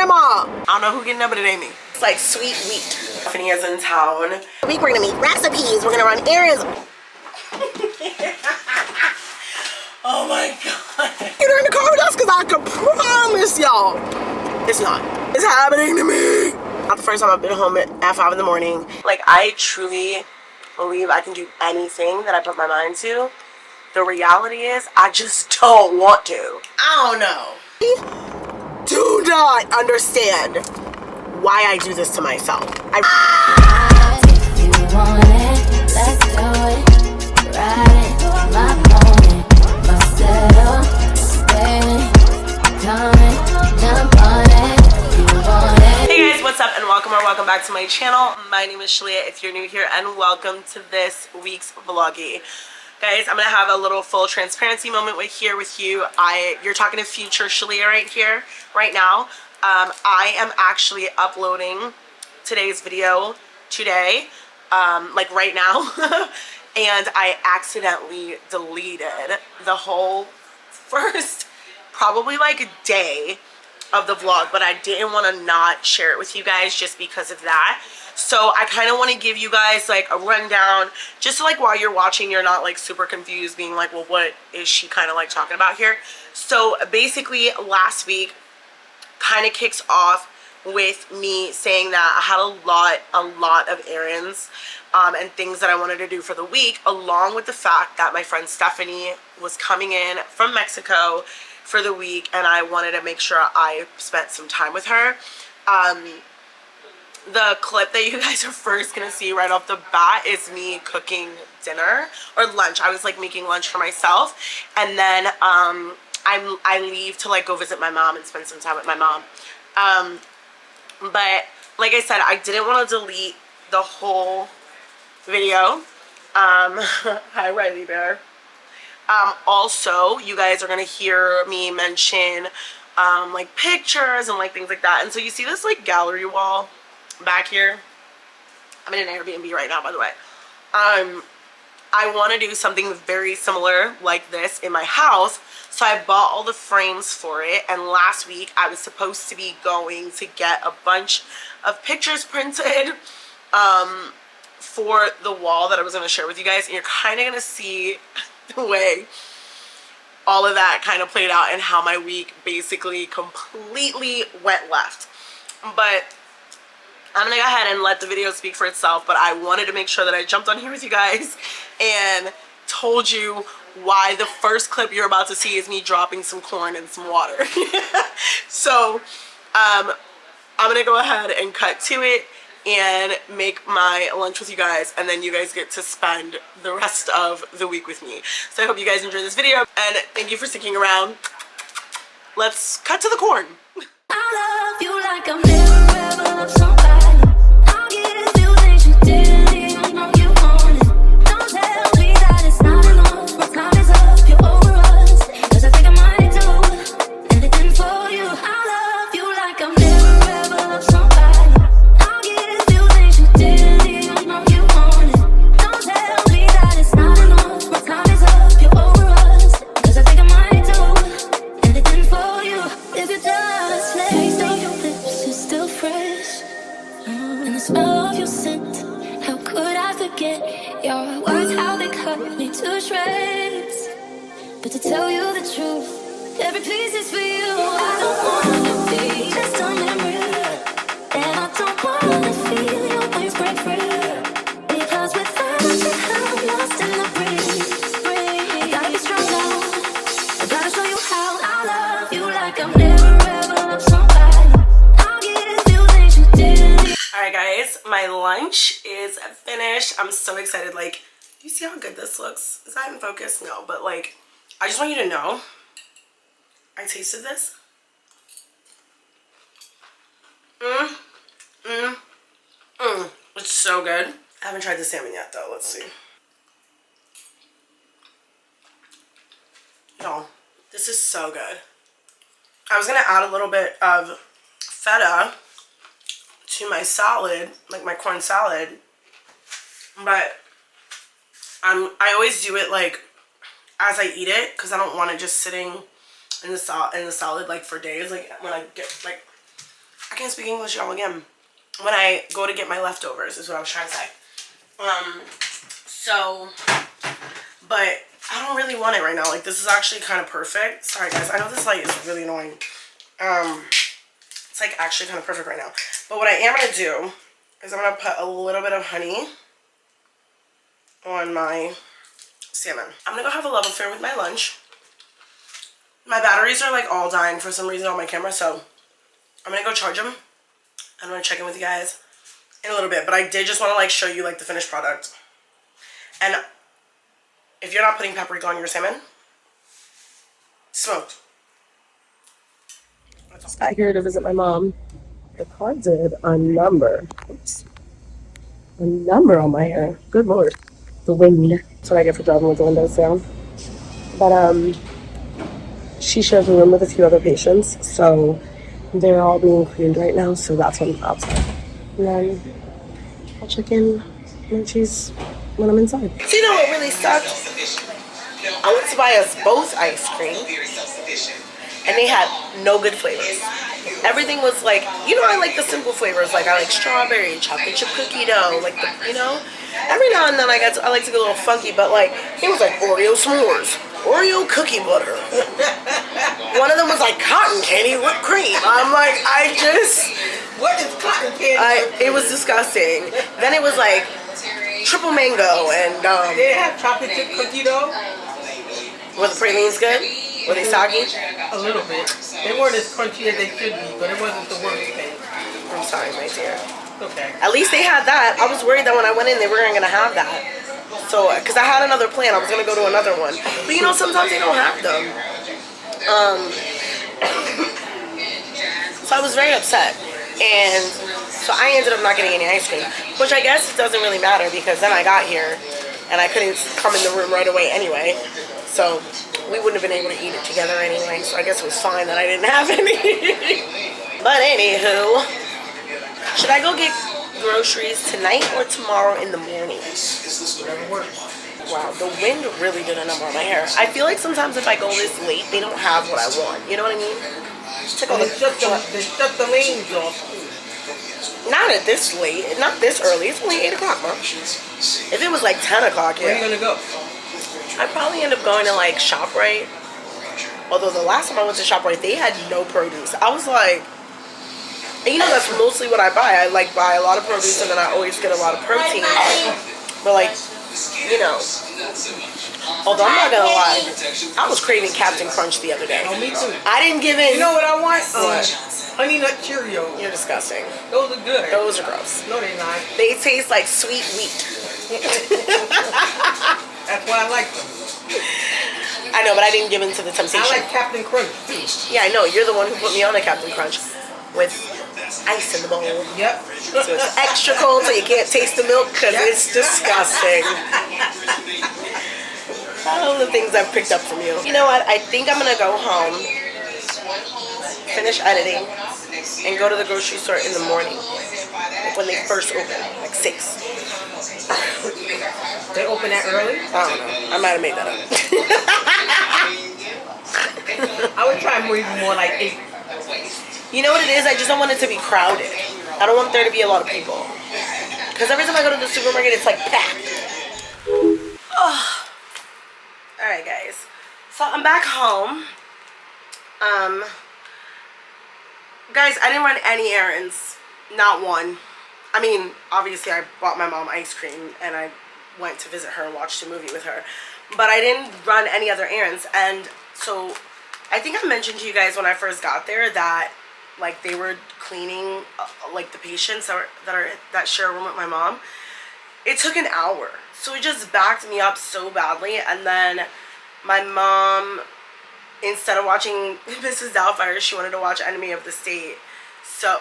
grandma. I don't know who getting up, but it ain't me. It's like sweet wheat. Stephanie is in town. This week we're gonna make recipes. We're gonna run errands. Oh my god. Get her in the car with us because I can promise y'all it's not. It's happening to me. Not the first time I've been home at 5 in the morning. Like, I truly believe I can do anything that I put my mind to. The reality is, I just don't want to. I don't know. I do not understand why I do this to myself. If you want it, let's do it. Ride it, my pony, my saddle, stay, coming, jump on it, you want it. Hey guys, what's up and welcome or welcome back to my channel. My name is Shalia if you're new here, and welcome to this week's vloggy. Guys, I'm gonna have a little full transparency moment with you. You're talking to future Shalia right now. I am actually uploading today's video today, like right now. And I accidentally deleted the whole first probably like a day of the vlog, but I didn't want to not share it with you guys just because of that. So I kind of want to give you guys like a rundown, just so, like, while you're watching you're not like super confused being like, well, what is she kind of like talking about here? So basically last week kind of kicks off with me saying that I had a lot of errands and things that I wanted to do for the week, along with the fact that my friend Stephanie was coming in from Mexico for the week and I wanted to make sure I spent some time with her. The clip that you guys are first gonna see right off the bat is me cooking dinner or lunch. I was like making lunch for myself, and then I leave to like go visit my mom and spend some time with my mom. But like I said, I didn't want to delete the whole video. Hi Riley Bear. Also, you guys are gonna hear me mention like pictures and like things like that. And so you see this like gallery wall back here. I'm in an Airbnb right now, by the way. I want to do something very similar like this in my house, so I bought all the frames for it. And last week I was supposed to be going to get a bunch of pictures printed for the wall that I was going to share with you guys, and you're kind of going to see the way all of that kind of played out and how my week basically completely went left. But I'm gonna go ahead and let the video speak for itself, but I wanted to make sure that I jumped on here with you guys and told you why the first clip you're about to see is me dropping some corn and some water. So I'm gonna go ahead and cut to it and make my lunch with you guys, and then you guys get to spend the rest of the week with me. So I hope you guys enjoyed this video, and thank you for sticking around. Let's cut to the corn. I love you like I've never ever loved somebody. I'll give you things you didn't even know you wanted. Don't tell me that it's not enough. My time is up, you're over us. 'Cause I think I might do anything for you. I love you like I've never ever loved somebody. I'll give you things you didn't even know you wanted. Don't tell me that it's not enough. My time is up, you're over us. 'Cause I think I might do anything for you. If you just taste of your lips is still fresh, and the smell of your scent, how could I forget? Your words, how they cut me to shreds. But to tell you the truth, every piece is for you. I don't wanna be just a memory, and I don't wanna feel your wings break free. Because without you, I'm lost in the breeze. I gotta be strong now, I gotta show you how. I love you like I'm never ever loved somebody. I'll give you things you didn't. Alright guys, my lunch is finished. I'm so excited. Like, you see how good this looks? Is that in focus? No, but like, I just want you to know, I tasted this. It's so good. I haven't tried the salmon yet though. Let's see. No, this is so good. I was gonna add a little bit of feta to my salad, like my corn salad, but I always do it like as I eat it, because I don't want it just sitting in the salad like for days. Like when I get like I can't speak English, y'all, again. When I go to get my leftovers is what I was trying to say. So, but I don't really want it right now. Like, this is actually kind of perfect. Sorry, guys. I know this light is really annoying. It's like actually kind of perfect right now. But what I am going to do is I'm going to put a little bit of honey on my salmon. I'm going to go have a love affair with my lunch. My batteries are like all dying for some reason on my camera, so I'm going to go charge them. I'm going to check in with you guys in a little bit. But I did just want to like show you like the finished product. And if you're not putting paprika on your salmon, smoked. I here to visit my mom. The car did a number. Oops. A number on my hair. Good lord. The wind. That's what I get for driving with the windows down. But she shares a room with a few other patients, so they're all being cleaned right now, so that's when I'm outside. And then I'll check in when I'm inside. So you know what really sucked? I went to buy us both ice cream, and they had no good flavors. Everything was like, you know, I like the simple flavors. Like I like strawberry, chocolate chip cookie dough, like the, you know. Every now and then I like to get a little funky, but like it was like Oreo s'mores, Oreo cookie butter. One of them was like cotton candy whipped cream. I'm like, what is cotton candy? It was disgusting. Then it was like triple mango and Did it have chocolate chip cookie dough? Were the pralines good? Were they soggy? A little bit. They weren't as crunchy as they should be, but it wasn't the worst thing. I'm sorry, my dear. Okay. At least they had that. I was worried that when I went in, they weren't going to have that. So, because I had another plan. I was going to go to another one. But you know, sometimes they don't have them. So I was very upset. And so I ended up not getting any ice cream. Which I guess it doesn't really matter because then I got here and I couldn't come in the room right away anyway. So we wouldn't have been able to eat it together anyway. So I guess it was fine that I didn't have any. But anywho, should I go get groceries tonight or tomorrow in the morning? Whatever works. Wow, the wind really did a number on my hair. I feel like sometimes if I go this late, they don't have what I want. You know what I mean? They shut the lanes off. Not at this late. Not this early. It's only 8 o'clock, Mom. If it was like 10 o'clock, yeah. Where are you going to go? I'd probably end up going to like ShopRite. Although the last time I went to ShopRite, they had no produce. I was like, and you know that's mostly what I buy. I like buy a lot of produce and then I always get a lot of protein. But like, you know, although I'm not gonna lie, I was craving Captain Crunch the other day. Oh, me too. I didn't give in. You know what I want? What? Honey Nut Cheerios. You're disgusting. Those are good. Those are gross. No, they're not. They taste like sweet wheat. That's why I like them. I know, but I didn't give in to the temptation. I like Captain Crunch too. Yeah, I know. You're the one who put me on a Captain Crunch with ice in the bowl. Yep. So it's extra cold so you can't taste the milk because it's disgusting. All the things I've picked up from you. You know what? I think I'm going to go home, finish editing, and go to the grocery store in the morning. Like when they first open, like 6. They open that early? I don't know. I might have made that up. I would try more like 8. You know what it is? I just don't want it to be crowded. I don't want there to be a lot of people. Because every time I go to the supermarket, it's like packed. Oh. Alright, guys. So I'm back home. Guys, I didn't run any errands. Not one. I mean, obviously I bought my mom ice cream and I went to visit her and watched a movie with her. But I didn't run any other errands. And so I think I mentioned to you guys when I first got there that like they were cleaning like the patients that share a room with my mom. It took an hour. So it just backed me up so badly. And then my mom, instead of watching Mrs. Doubtfire, she wanted to watch Enemy of the State. So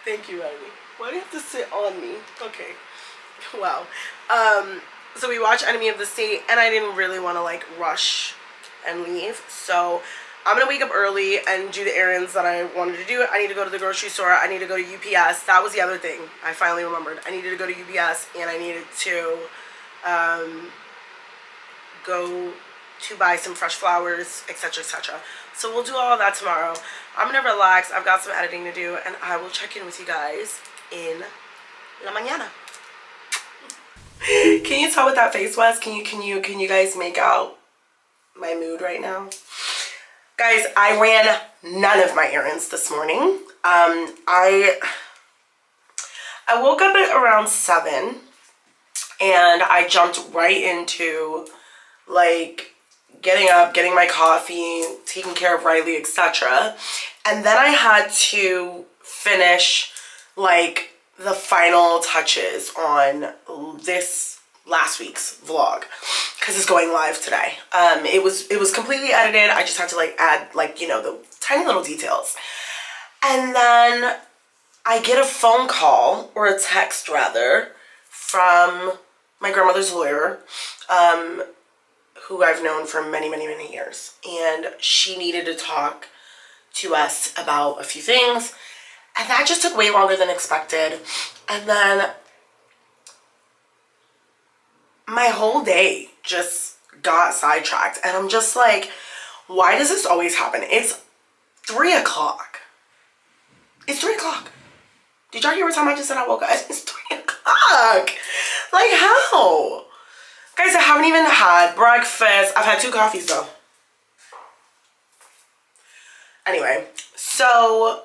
thank you, Ivy. Why do you have to sit on me? Okay. Wow. So we watched Enemy of the State, and I didn't really want to like rush and leave. So I'm gonna wake up early and do the errands that I wanted to do. I need to go to the grocery store. I need to go to UPS. That was the other thing I finally remembered. I needed to go to UPS, and I needed to go to buy some fresh flowers, etc., etc. So we'll do all of that tomorrow. I'm gonna relax. I've got some editing to do, and I will check in with you guys in la mañana. Can you tell what that face was? Can you guys make out my mood right now? Guys, I ran none of my errands this morning. I woke up at around 7 and I jumped right into like getting up, getting my coffee, taking care of Riley, etc. And then I had to finish like the final touches on this last week's vlog because it's going live today. It was completely edited. I just had to like add like, you know, the tiny little details. And then I get a phone call, or a text rather, from my grandmother's lawyer, who I've known for many, many, many years. And she needed to talk to us about a few things. And that just took way longer than expected. And then my whole day just got sidetracked. And I'm just like, why does this always happen? It's 3 o'clock. It's 3 o'clock. Did y'all hear what time I just said I woke up? It's 3 o'clock. Like, how? Guys, I haven't even had breakfast. I've had 2 coffees, though. Anyway, so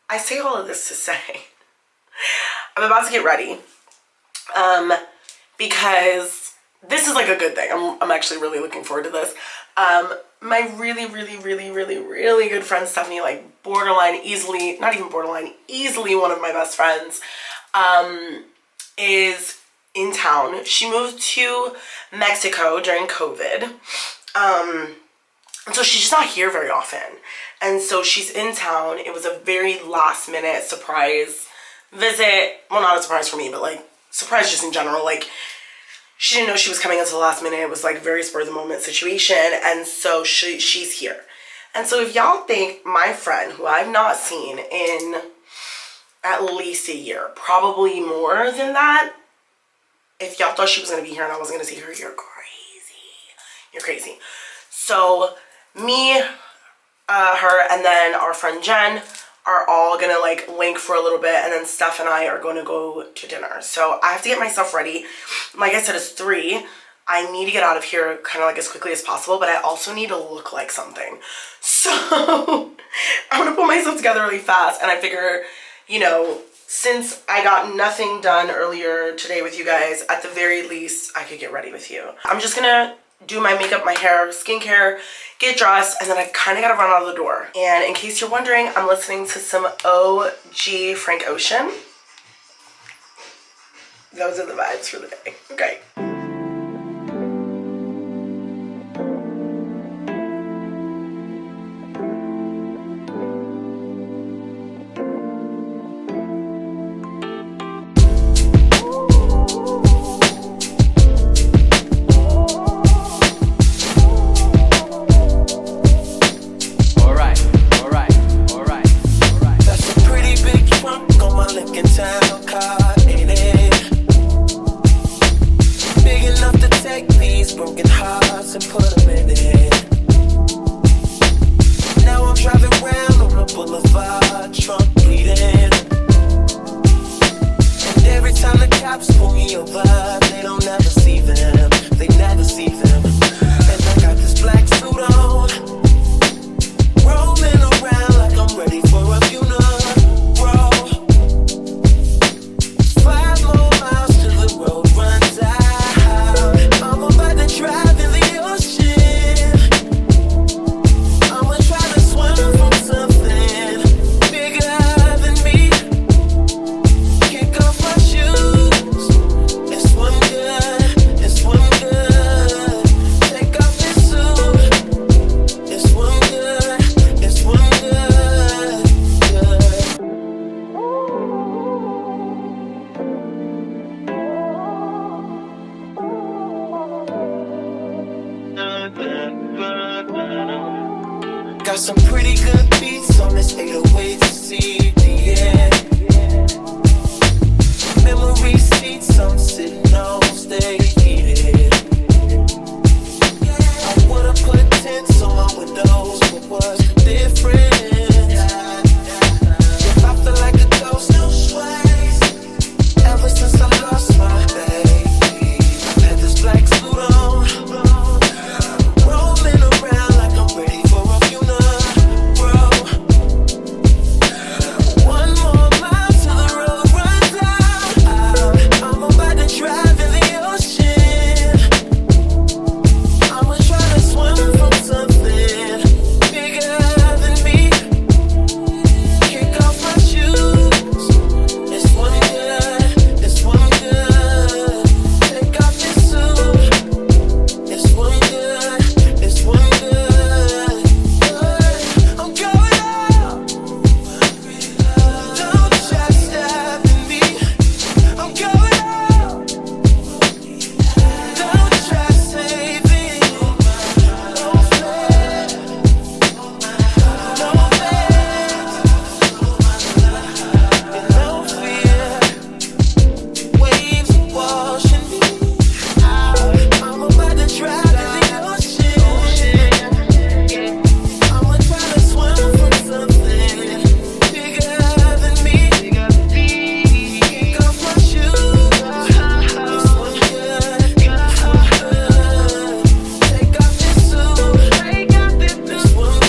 I say all of this to say I'm about to get ready. Because this is like a good thing. I'm actually really looking forward to this. My really, really, really, really, really good friend Stephanie, like borderline easily, not even borderline, easily one of my best friends, is in town. She moved to Mexico during COVID. And so she's just not here very often. And so she's in town. It was a very last minute surprise visit. Well, not a surprise for me, but like surprise just in general. Like, she didn't know she was coming until the last minute. It was like a very spur of the moment situation. And so she's here. And so if y'all think my friend, who I've not seen in at least a year, probably more than that, if y'all thought she was going to be here and I wasn't going to see her, you're crazy. You're crazy. So me, her, and then our friend Jen are all gonna like link for a little bit, and then Steph and I are going to go to dinner. So I have to get myself ready. Like I said, it's 3. I need to get out of here kind of like as quickly as possible, but I also need to look like something. So I'm gonna put myself together really fast, and I figure, you know, since I got nothing done earlier today with you guys, at the very least I could get ready with you. I'm just gonna do my makeup, my hair, skincare, get dressed, and then I kind of gotta run out of the door. And in case you're wondering, I'm listening to some OG Frank Ocean. Those are the vibes for the day. Okay. Got some pretty good beats on this 808 CD, yeah. Memory seats I'm sitting on, stay heated. I would've put tints on my windows, but what's different? If I feel like a ghost, no sways. Ever since I lost my baby, I've had this black suit on, rolling around like I'm ready for a funeral. One more mile till the road runs out. I'm about to drive in the ocean. I'ma try to swim from something bigger than me. Kick off my shoes. It's one good. It's one good. Take off your suit. It's one good. It's one good. I'm going out. Don't try stopping me. I'm going out. Don't try saving. No fear. No fear. Waves washing me out. I'm about to drive in the ocean. I'ma try to swim from something bigger than me. Kick off my shoes. It's one good. Take off your suit. It's one good. It's one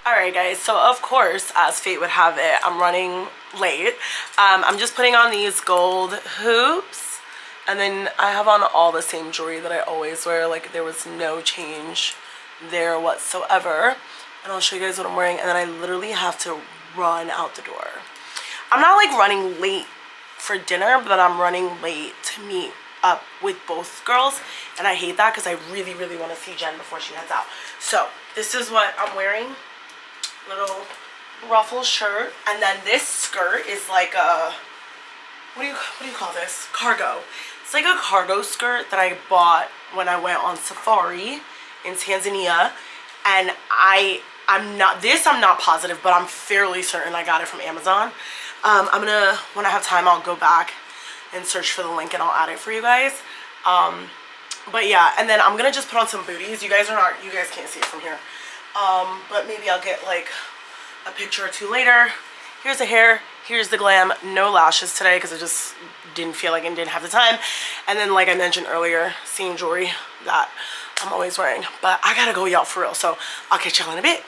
Alright guys, so of course, as fate would have it, I'm running late. I'm just putting on these gold hoops, and then I have on all the same jewelry that I always wear. Like, there was no change there whatsoever. And I'll show you guys what I'm wearing, and then I literally have to run out the door. I'm not like running late for dinner, but I'm running late to meet up with both girls, and I hate that because I really, really want to see Jen before she heads out. So this is what I'm wearing. Little ruffle shirt, and then this skirt is like a, what do you call this? Cargo. It's like a cargo skirt that I bought when I went on safari in Tanzania, and I'm not positive, but I'm fairly certain I got it from Amazon. I'm gonna, when I have time, I'll go back and search for the link and I'll add it for you guys. But yeah, and then I'm gonna just put on some booties. You guys can't see it from here. But maybe I'll get like a picture or two later. Here's the hair, here's the glam. No lashes today because I just didn't feel like and didn't have the time. And then, like I mentioned earlier, same jewelry that I'm always wearing. But I gotta go, y'all, for real. So I'll catch y'all in a bit.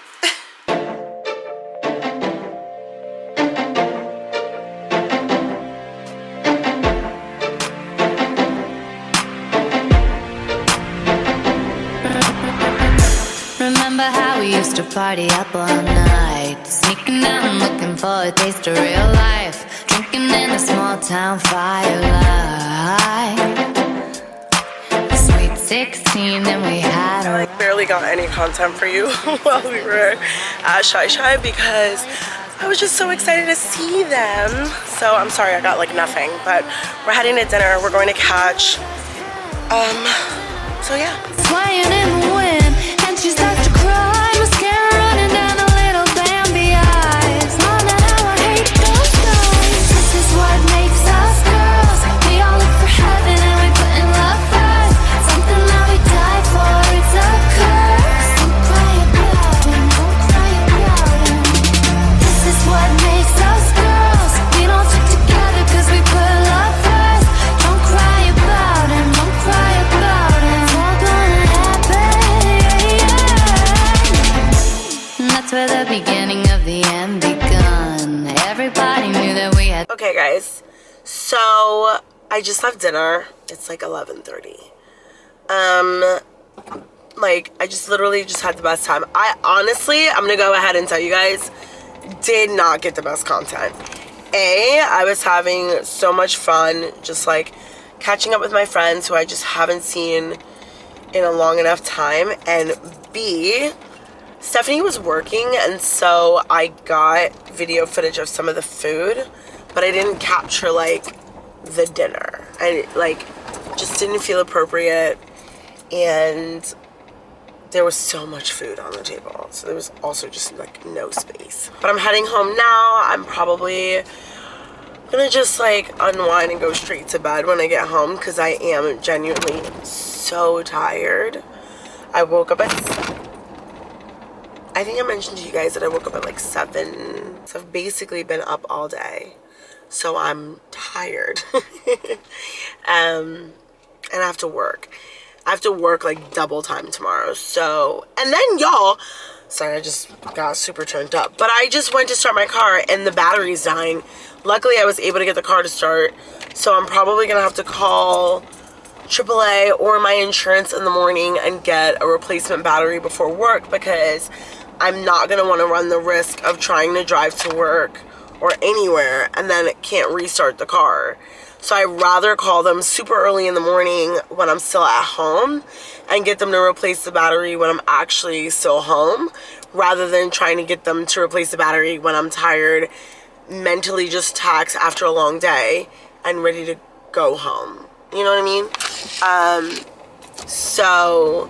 Remember how we used to party up all night, sneaking out and looking for a taste of real life, drinking in a small town firelight. Sweet 16 and we had I barely got any content for you while we were at Shy Shy because I was just so excited to see them. So I'm sorry I got like nothing, but we're heading to dinner. We're going to catch. So yeah. swaying in the wind, and she starts to cry, mascara running down her little Bambi eyes. Mom and I hate those guys. This is what makes us girls. We all look for heaven and we put in love first. Something that we die for, it's a curse. Don't cry about him, don't cry about him. This is what makes us girls. We don't stick together cause we put love first. Don't cry about him, don't cry about him. It's all gonna happen, yeah. And that's where the beginning of the end begun. Everybody knew that we had. Okay guys, so I just left dinner. It's like 11:30. Like I just literally just had the best time. I honestly, I'm gonna go ahead and tell you guys, did not get the best content. I was having so much fun just like catching up with my friends who I just haven't seen in a long enough time, and B, Stephanie was working, and so I got video footage of some of the food, but I didn't capture like the dinner. I like just didn't feel appropriate, and there was so much food on the table, so there was also just like no space. But I'm heading home now. I'm probably gonna just like unwind and go straight to bed when I get home because I am genuinely so tired. I woke up at, I think I mentioned to you guys that I woke up at like 7. So I've basically been up all day. So I'm tired. And I have to work. I have to work like double time tomorrow. So, and then y'all, sorry, I just got super turned up. But I just went to start my car and the battery's dying. Luckily, I was able to get the car to start. So I'm probably gonna have to call AAA or my insurance in the morning and get a replacement battery before work, because I'm not gonna wanna run the risk of trying to drive to work or anywhere and then it can't restart the car. So I'd rather call them super early in the morning when I'm still at home and get them to replace the battery when I'm actually still home, rather than trying to get them to replace the battery when I'm tired, mentally just taxed after a long day and ready to go home. You know what I mean? So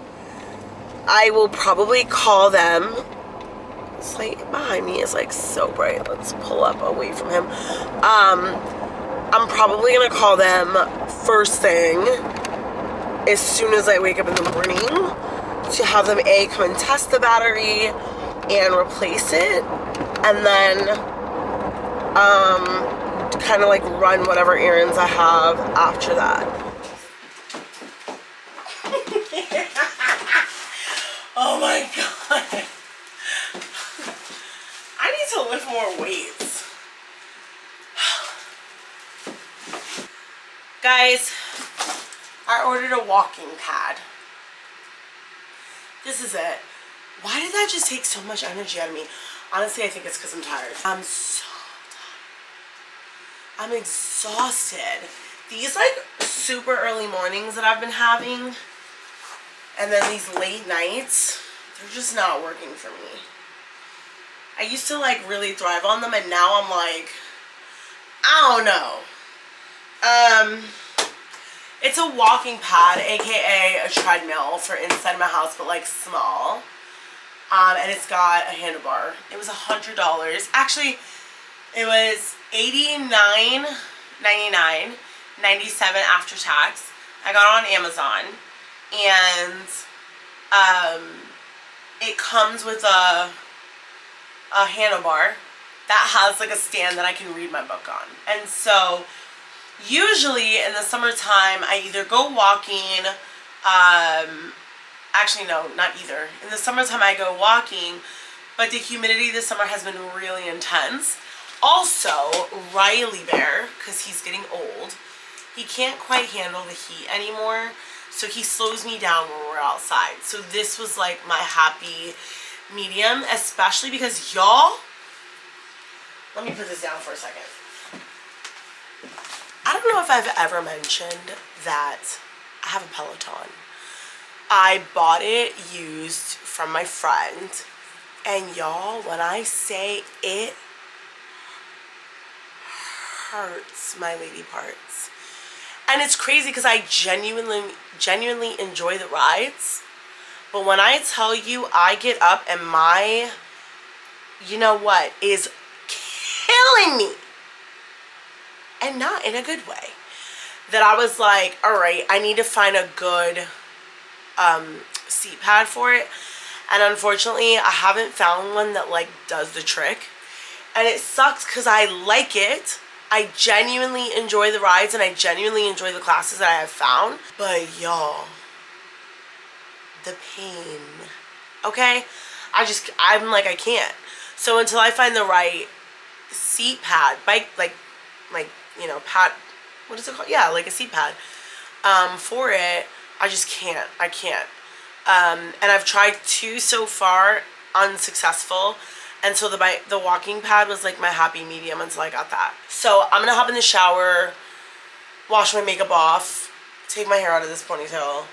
I will probably call them. This light behind me is like so bright. Let's pull up away from him. I'm probably gonna call them first thing as soon as I wake up in the morning to have them come and test the battery and replace it, and then kind of like run whatever errands I have after that. Oh my god. I need to lift more weights. Guys, I ordered a walking pad. This is it. Why did that just take so much energy out of me? Honestly, I think it's because I'm tired. I'm so tired. I'm exhausted. These like super early mornings that I've been having, and then these late nights, they're just not working for me. I used to like really thrive on them, and now I'm like, I don't know. It's a walking pad, aka a treadmill for inside my house, but like small. And it's got a handlebar. It was $100. Actually, it was $89.99, $97 after tax. I got it on Amazon, and it comes with a handlebar that has like a stand that I can read my book on. And so usually in the summertime I either go walking, actually no, not either. In the summertime I go walking, but the humidity this summer has been really intense. Also, Riley Bear, because he's getting old, he can't quite handle the heat anymore, so he slows me down when we're outside. So this was like my happy medium, especially because y'all, let me put this down for a second. I don't know if I've ever mentioned that I have a Peloton. I bought it used from my friend, and y'all, when I say it hurts my lady parts. And it's crazy because I genuinely enjoy the rides. But when I tell you I get up and my, you know what, is killing me. And not in a good way. That I was like, all right, I need to find a good seat pad for it. And unfortunately, I haven't found one that like does the trick. And it sucks because I like it. I genuinely enjoy the rides and I genuinely enjoy the classes that I have found. But y'all, the pain, okay? I'm like, I can't. So until I find the right seat pad, like, you know, pad, what is it called? Yeah, like a seat pad, for it, I just can't. And I've tried 2 so far, unsuccessful. And so the walking pad was like my happy medium until I got that. So I'm gonna hop in the shower, wash my makeup off, take my hair out of this ponytail,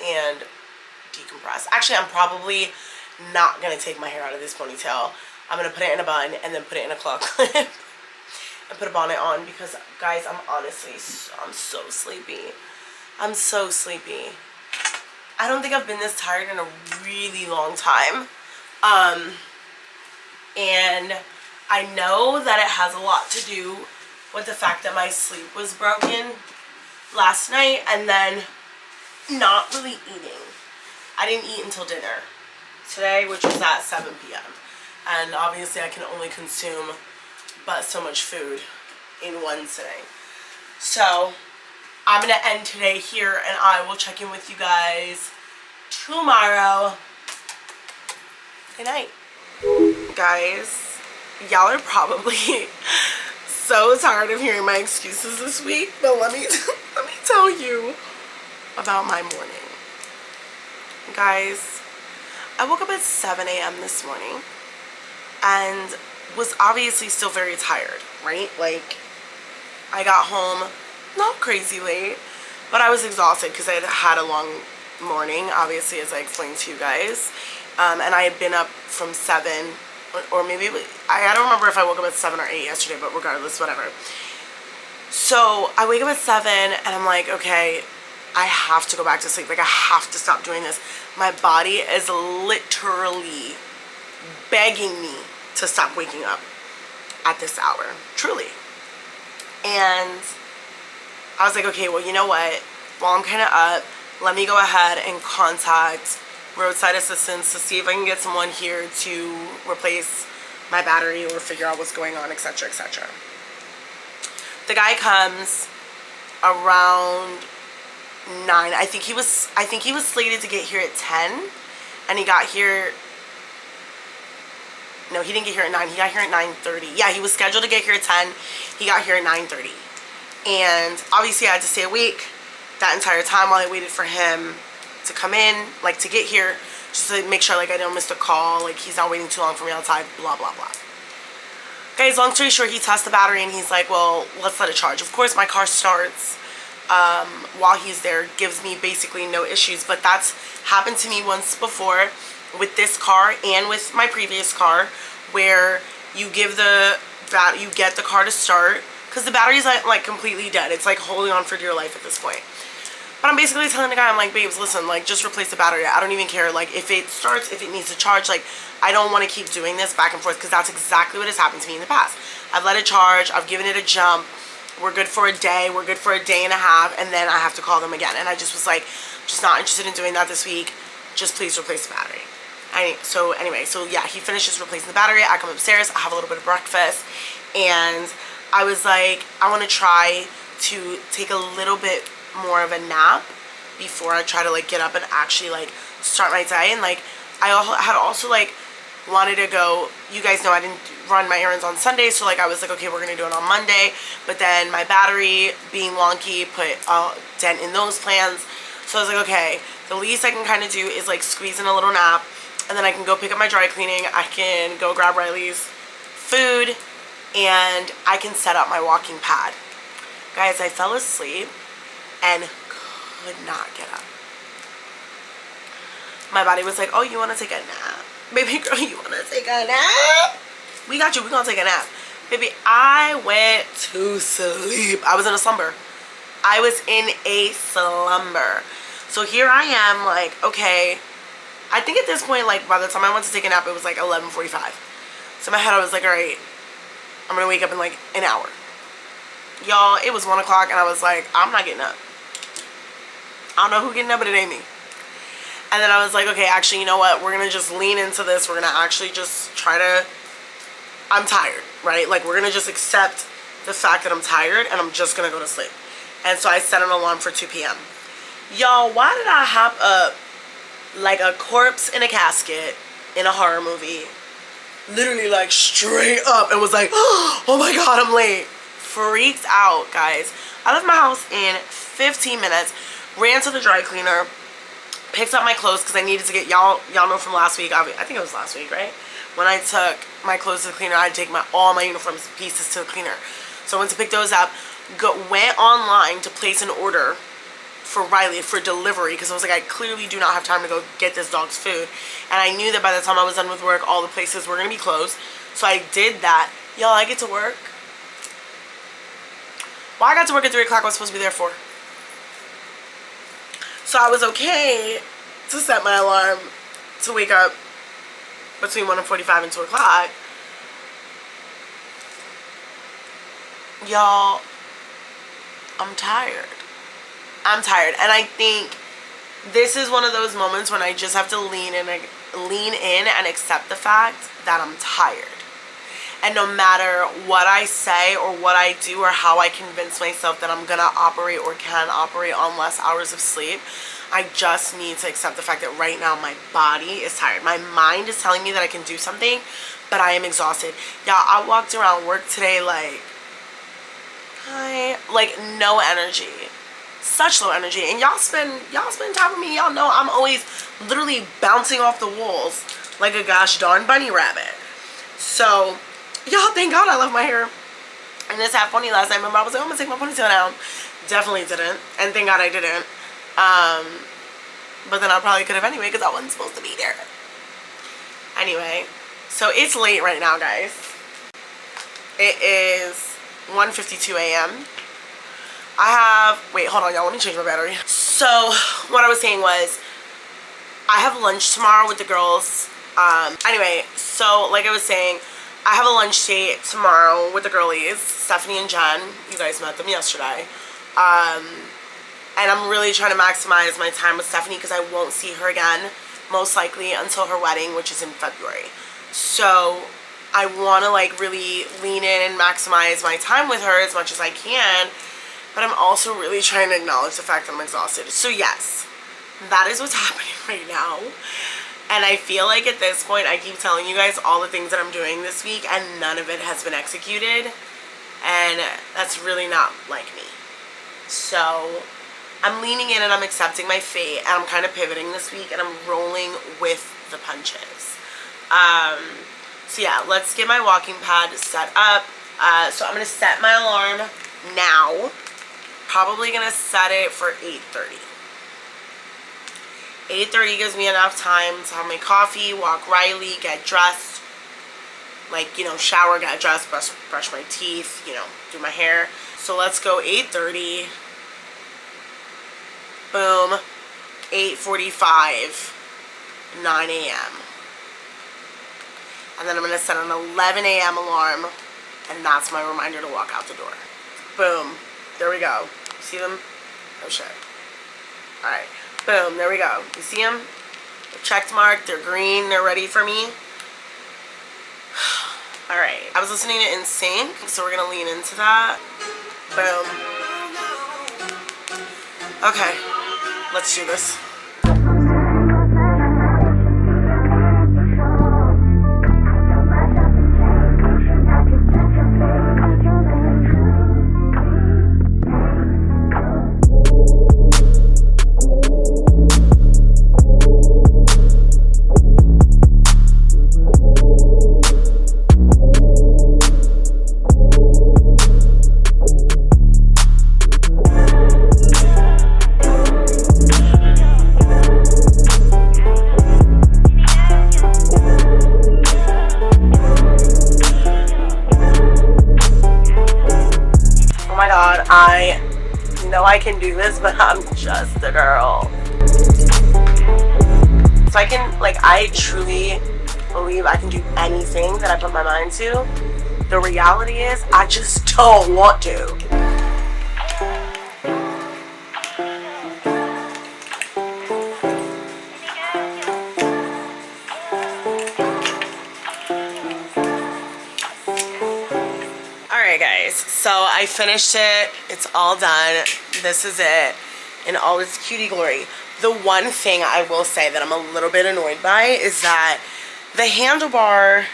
and decompress. Actually, I'm probably not gonna take my hair out of this ponytail. I'm gonna put it in a bun and then put it in a claw clip and put a bonnet on because, guys, I'm so sleepy. I'm so sleepy. I don't think I've been this tired in a really long time. And I know that it has a lot to do with the fact that my sleep was broken last night and then not really eating. I didn't eat until dinner today, which was at 7 p.m. And obviously I can only consume but so much food in one sitting. So I'm going to end today here and I will check in with you guys tomorrow. Good night. Guys, y'all are probably so tired of hearing my excuses this week, but let me tell you about my morning. Guys, I woke up at 7 a.m. this morning and was obviously still very tired, right? Like, I got home not crazy late, but I was exhausted because I had had a long morning, obviously, as I explained to you guys. And I had been up from 7, or maybe I don't remember if I woke up at 7 or 8 yesterday, but regardless, whatever. So I wake up at 7 and I'm like, okay, I have to go back to sleep. Like, I have to stop doing this. My body is literally begging me to stop waking up at this hour, truly. And I was like, okay, well, you know what? While I'm kind of up, let me go ahead and contact roadside assistance to see if I can get someone here to replace my battery or figure out what's going on, etc., etc. The guy comes around 9. I think he was slated to get here at 10, and he got here. No, he didn't get here at 9. He got here at 9:30. Yeah, he was scheduled to get here at 10. He got here at 9:30. And obviously I had to stay awake that entire time while I waited for him to come in, like to get here, just to make sure like I don't miss the call, like he's not waiting too long for me outside, blah, blah, blah. Guys, long story short, he tests the battery and he's like, well, let's let it charge. Of course, my car starts while he's there, gives me basically no issues, but that's happened to me once before with this car and with my previous car, where you get the car to start because the battery's like completely dead. It's like holding on for dear life at this point. But I'm basically telling the guy, I'm like, babes, listen, like, just replace the battery. I don't even care, like, if it starts, if it needs to charge, like, I don't want to keep doing this back and forth because that's exactly what has happened to me in the past. I've let it charge, I've given it a jump, we're good for a day, we're good for a day and a half, and then I have to call them again. And I just was like, just not interested in doing that this week. Just please replace the battery. So anyway, so yeah, he finishes replacing the battery. I come upstairs, I have a little bit of breakfast, and I was like, I want to try to take a little bit more of a nap before I try to like get up and actually like start my day. And like I had also like wanted to go, you guys know I didn't run my errands on Sunday, so like I was like, okay, we're gonna do it on Monday, but then my battery being wonky put a dent in those plans. So I was like, okay, the least I can kind of do is like squeeze in a little nap, and then I can go pick up my dry cleaning, I can go grab Riley's food, and I can set up my walking pad. Guys, I fell asleep and could not get up. My body was like, oh, you want to take a nap? Baby girl, you want to take a nap? We got you. We're going to take a nap. Baby, I went to sleep. I was in a slumber. I was in a slumber. So here I am like, okay. I think at this point, like by the time I went to take a nap, it was like 11:45. So in my head, I was like, all right, I'm going to wake up in like an hour. Y'all, it was 1 o'clock and I was like, I'm not getting up. I don't know who getting up, but it ain't me. And then I was like, okay, actually, you know what? We're going to just lean into this. We're going to actually just try to, I'm tired, right? Like, we're going to just accept the fact that I'm tired and I'm just going to go to sleep. And so I set an alarm for 2 p.m. Y'all, why did I hop up like a corpse in a casket in a horror movie? Literally, like, straight up and was like, oh my God, I'm late. Freaked out, guys. I left my house in 15 minutes, ran to the dry cleaner, picked up my clothes because I needed to get, y'all know from last week, I think it was last week, right? when I took my clothes to the cleaner, I had to take all my uniforms pieces to the cleaner. So I went to pick those up, went online to place an order for Riley for delivery because I was like, I clearly do not have time to go get this dog's food. And I knew that by the time I was done with work, all the places were going to be closed. So I did that. Y'all, I get to work. Well, I got to work at 3 o'clock. I was supposed to be there 4. So I was okay to set my alarm to wake up between 1:45 and 2 o'clock. Y'all, I'm tired. I'm tired. And I think this is one of those moments when I just have to lean in and accept the fact that I'm tired. And no matter what I say or what I do or how I convince myself that I'm gonna operate or can operate on less hours of sleep, I just need to accept the fact that right now my body is tired. My mind is telling me that I can do something, but I am exhausted. Y'all, I walked around work today like no energy. Such low energy. And y'all spend time with me. Y'all know I'm always literally bouncing off the walls like a gosh darn bunny rabbit. So y'all, thank God I left my hair in this half pony last night. Remember, I was like, I'm gonna take my ponytail down. Definitely didn't. And thank God I didn't. But then I probably could have anyway because I wasn't supposed to be there. Anyway, so it's late right now, guys. It is 1:52 a.m. Wait, hold on, y'all. Let me change my battery. So what I was saying was I have lunch tomorrow with the girls. Anyway, so like I was saying, I have a lunch date tomorrow with the girlies, Stephanie and Jen. You guys met them yesterday. And I'm really trying to maximize my time with Stephanie because I won't see her again, most likely until her wedding, which is in February. So I want to like really lean in and maximize my time with her as much as I can. But I'm also really trying to acknowledge the fact that I'm exhausted. So yes, that is what's happening right now. And I feel like at this point, I keep telling you guys all the things that I'm doing this week and none of it has been executed. And that's really not like me. So I'm leaning in and I'm accepting my fate. And I'm kind of pivoting this week and I'm rolling with the punches. So yeah, let's get my walking pad set up. So I'm going to set my alarm now. Probably going to set it for 8:30. 8:30 gives me enough time to have my coffee, walk Riley, get dressed, like, you know, shower, get dressed, brush my teeth, you know, do my hair. So let's go 8:30. Boom. 8:45. 9 a.m. And then I'm going to set an 11 a.m. alarm, and that's my reminder to walk out the door. Boom. There we go. You see them? Oh shit. Alright. Boom. There we go. You see them? They're checked marked. They're green. They're ready for me. Alright. I was listening to NSYNC, so we're going to lean into that. Boom. Okay. Let's do this. I can do this, but I'm just a girl. So I can, like, I truly believe I can do anything that I put my mind to. The reality is, I just don't want to. Guys, so I finished it. It's all done. This is it in all its cutie glory. The one thing I will say that I'm a little bit annoyed by is that the handlebar,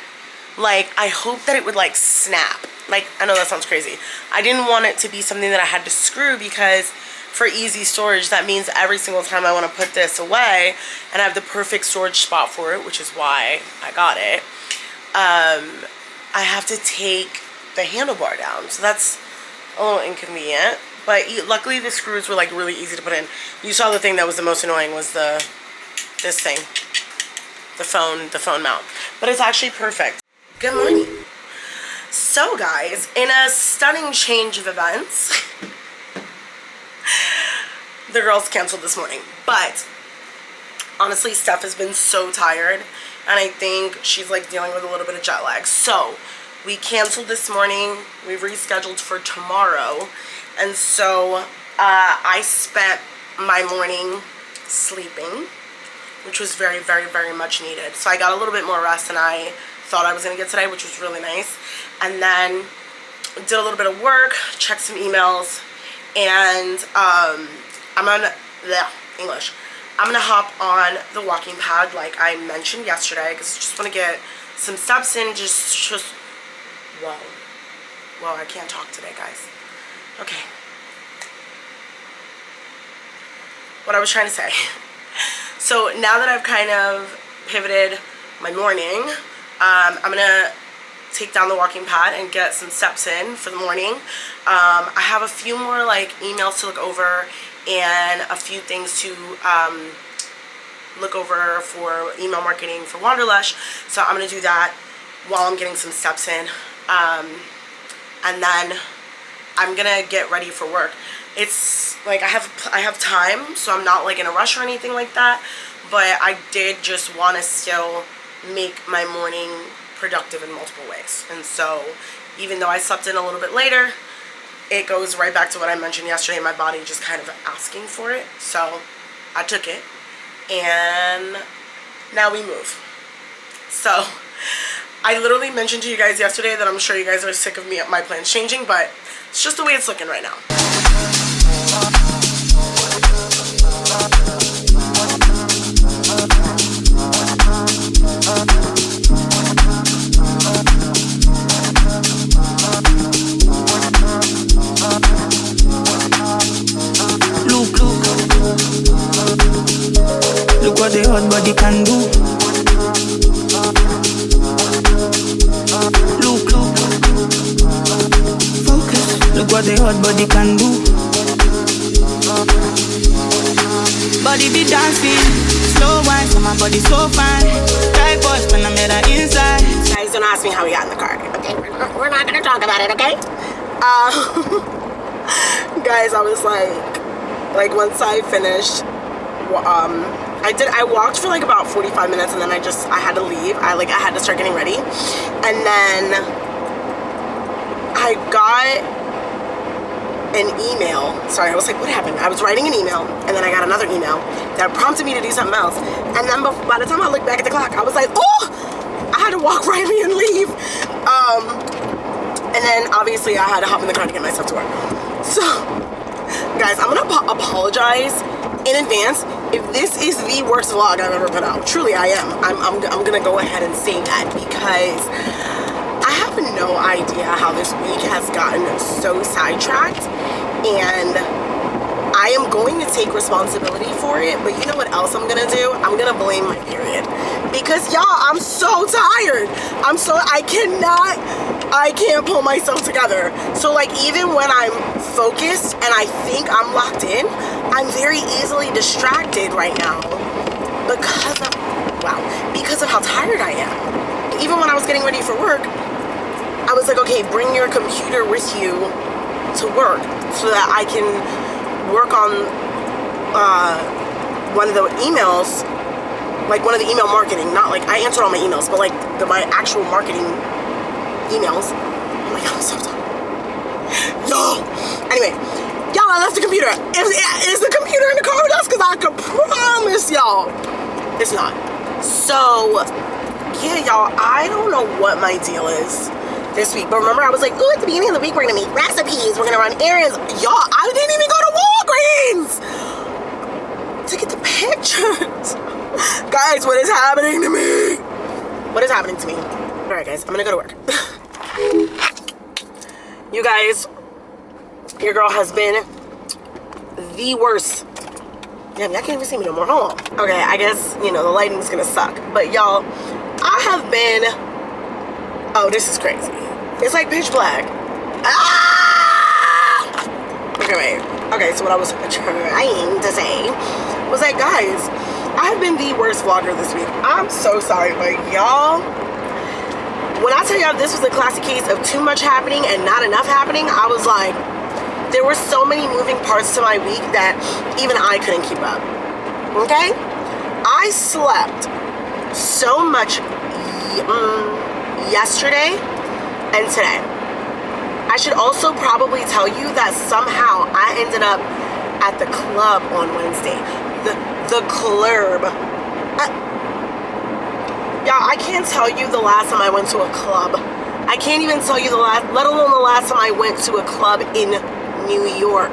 like, I hope that it would like snap. Like, I know that sounds crazy. I didn't want it to be something that I had to screw because for easy storage, that means every single time I want to put this away and I have the perfect storage spot for it, which is why I got it. I have to take the handlebar down. So that's a little inconvenient. But luckily the screws were like really easy to put in. You saw the thing that was the most annoying was this thing. The phone mount. But it's actually perfect. Good morning. So guys, in a stunning change of events, the girls canceled this morning. But honestly, Steph has been so tired, and I think she's like dealing with a little bit of jet lag. So we canceled this morning. We've rescheduled for tomorrow. And so I spent my morning sleeping, which was very, very, very much needed. So I got a little bit more rest than I thought I was gonna get today, which was really nice. And then did a little bit of work, checked some emails, and I'm gonna hop on the walking pad like I mentioned yesterday, because I just want to get some steps in. Whoa, I can't talk today, guys. Okay. What I was trying to say. So now that I've kind of pivoted my morning, I'm gonna take down the walking pad and get some steps in for the morning. I have a few more like emails to look over and a few things to look over for email marketing for Wanderlush. So I'm gonna do that while I'm getting some steps in, and then I'm gonna get ready for work. It's like I have time, so I'm not like in a rush or anything like that, but I did just want to still make my morning productive in multiple ways. And so even though I slept in a little bit later, it goes right back to what I mentioned yesterday, my body just kind of asking for it. So I took it, and now we move. So I literally mentioned to you guys yesterday that I'm sure you guys are sick of my plans changing, but it's just the way it's looking right now. Look what the hot body can do. Look, focus. Look what the hot body can do. Body be dancing, slow wine, so my body so fine. Tight boys when I'm at her inside. Guys, don't ask me how we got in the car. Okay, we're not gonna talk about it. Okay. Guys, I was like once I finished, I walked for like about 45 minutes, and then I had to leave. I had to start getting ready, and then I got an email. Sorry, I was like, what happened? I was writing an email, and then I got another email that prompted me to do something else. And then by the time I looked back at the clock, I was like, oh, I had to walk right in and leave. And then obviously I had to hop in the car to get myself to work. So guys, I'm gonna apologize in advance if this is the worst vlog I've ever put out. Truly, I am. I'm gonna go ahead and say that, because I have no idea how this week has gotten so sidetracked, and I am going to take responsibility for it. But you know what else I'm gonna do? I'm gonna blame my period, because y'all, I'm so tired. I can't pull myself together. So like, even when I'm focused and I think I'm locked in, I'm very easily distracted right now because of how tired I am. Even when I was getting ready for work, I was like, okay, bring your computer with you to work so that I can work on one of the emails, like one of the email marketing, not like I answered all my emails, but like my actual marketing emails. Oh my God, I'm so tired. Yo! Anyway, y'all, I left the computer. Is the computer in the car with us? Because I can promise y'all it's not. So, yeah, y'all, I don't know what my deal is this week. But remember, I was like, ooh, at the beginning of the week, we're going to make recipes. We're going to run errands. Y'all, I didn't even go to Walgreens to get the pictures. Guys, what is happening to me? What is happening to me? All right, guys, I'm going to go to work. You guys, your girl has been the worst. Damn, y'all can't even see me no more. Hold on. Okay, I guess, the lighting's gonna suck. But y'all, I have been Oh, this is crazy. It's like pitch black. Ah! Okay, wait. Okay, so what I was trying to say was like, guys, I've been the worst vlogger this week. I'm so sorry, but y'all, when I tell y'all this was a classic case of too much happening and not enough happening, I was like, there were so many moving parts to my week that even I couldn't keep up. Okay? I slept so much yesterday and today. I should also probably tell you that somehow I ended up at the club on Wednesday. The club. Y'all, I can't tell you the last time I went to a club. I can't even tell you the last, let alone the last time I went to a club in New York.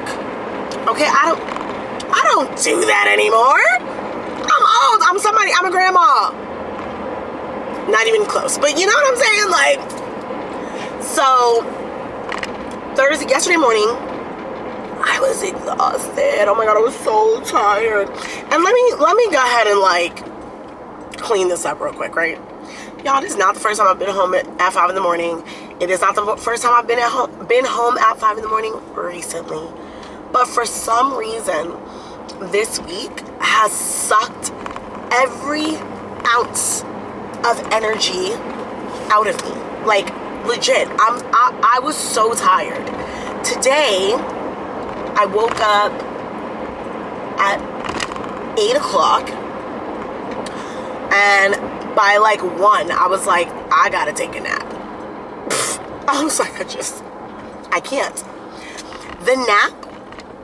Okay, I don't do that anymore. I'm old. I'm somebody. I'm a grandma. Not even close. But you know what I'm saying? Like, so yesterday morning, I was exhausted. Oh my god, I was so tired. And let me go ahead and like clean this up real quick, right? Y'all, this is not the first time I've been home at 5 in the morning. It is not the first time I've been home at 5 in the morning recently. But for some reason, this week has sucked every ounce of energy out of me. Like, legit. I was so tired. Today, I woke up at 8 o'clock, and by like 1, I was like, I gotta take a nap. I was like, I can't. The nap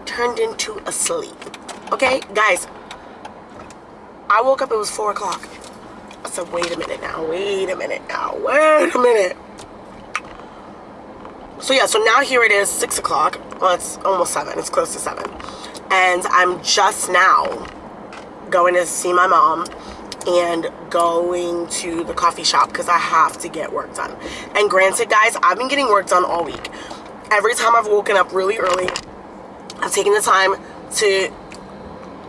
turned into a sleep. Okay, guys, I woke up, it was 4 o'clock. I said, wait a minute now. So yeah, so now here it is, 6 o'clock. Well, it's almost 7, it's close to 7. And I'm just now going to see my mom and going to the coffee shop because I have to get work done. And granted, guys, I've been getting work done all week. Every time I've woken up really early, I've taken the time to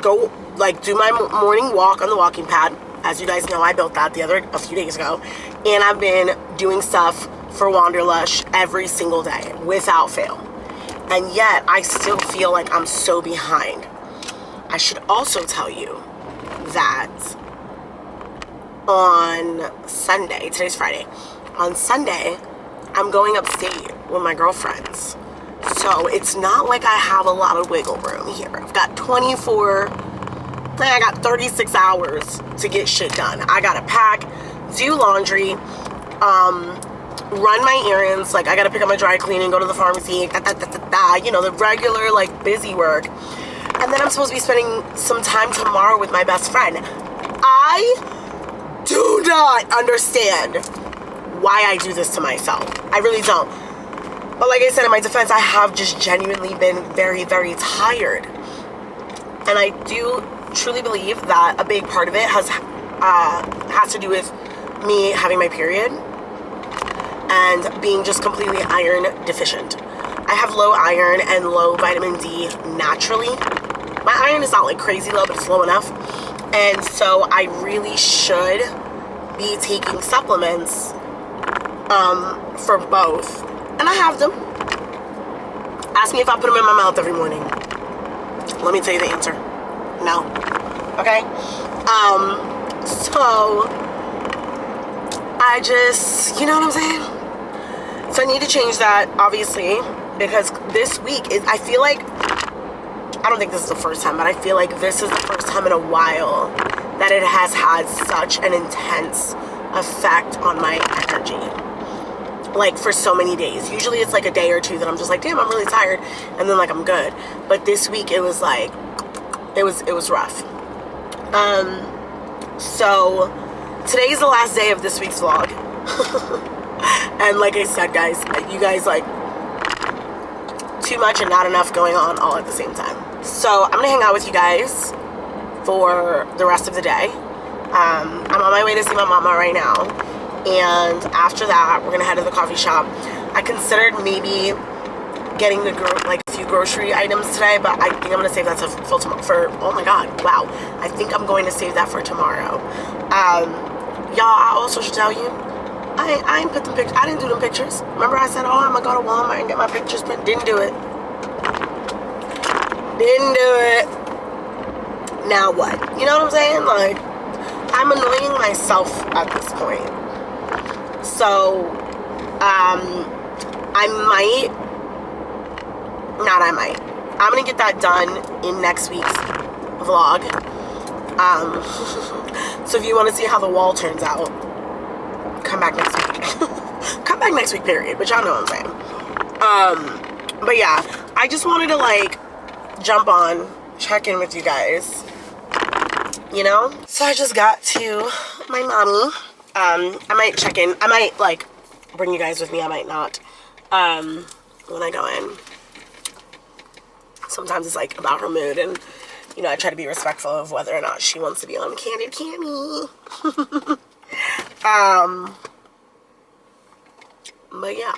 go, like, do my morning walk on the walking pad. As you guys know, I built that a few days ago. And I've been doing stuff for Wanderlush every single day, without fail. And yet, I still feel like I'm so behind. I should also tell you that on Sunday, today's Friday, on Sunday, I'm going upstate with my girlfriends. So it's not like I have a lot of wiggle room here. I've got 36 hours to get shit done. I gotta pack, do laundry, run my errands. Like, I gotta pick up my dry cleaning, go to the pharmacy, you know, the regular, like, busy work. And then I'm supposed to be spending some time tomorrow with my best friend. I do not understand why I do this to myself. I really don't. But like I said, in my defense, I have just genuinely been very, very tired. And I do truly believe that a big part of it has to do with me having my period and being just completely iron deficient. I have low iron and low vitamin D naturally. My iron is not like crazy low, but it's low enough. And so I really should be taking supplements for both. And I have them. Ask me if I put them in my mouth every morning. Let me tell you the answer. No. Okay? So I just, you know what I'm saying? So I need to change that, obviously, because this week, I feel like, I don't think this is the first time, but I feel like this is the first time in a while that it has had such an intense effect on my energy. Like, for so many days. Usually it's like a day or two that I'm just like, damn, I'm really tired, and then like I'm good. But this week it was like, it was rough. So today's the last day of this week's vlog. And like I said, guys, you guys, like, too much and not enough going on all at the same time. So I'm gonna hang out with you guys for the rest of the day. I'm on my way to see my mama right now, and after that we're gonna head to the coffee shop. I considered maybe getting a few grocery items today, but I think I'm gonna save that oh my god, wow, I think I'm going to save that for tomorrow. Y'all, I also should tell you, I ain't put them pictures. I didn't do them pictures. Remember I said, oh, I'm gonna go to Walmart and get my pictures printed. Didn't do it. Didn't do it. Now what? You know what I'm saying? Like, I'm annoying myself at this point. So, I'm gonna get that done in next week's vlog. So if you want to see how the wall turns out, come back next week. Come back next week, period. But y'all know what I'm saying. But yeah, I just wanted to like jump on, check in with you guys. You know? So I just got to my mommy. I might check in. I might like bring you guys with me. I might not. When I go in. Sometimes it's like about her mood, and you know, I try to be respectful of whether or not she wants to be on Candid Cammy. But yeah.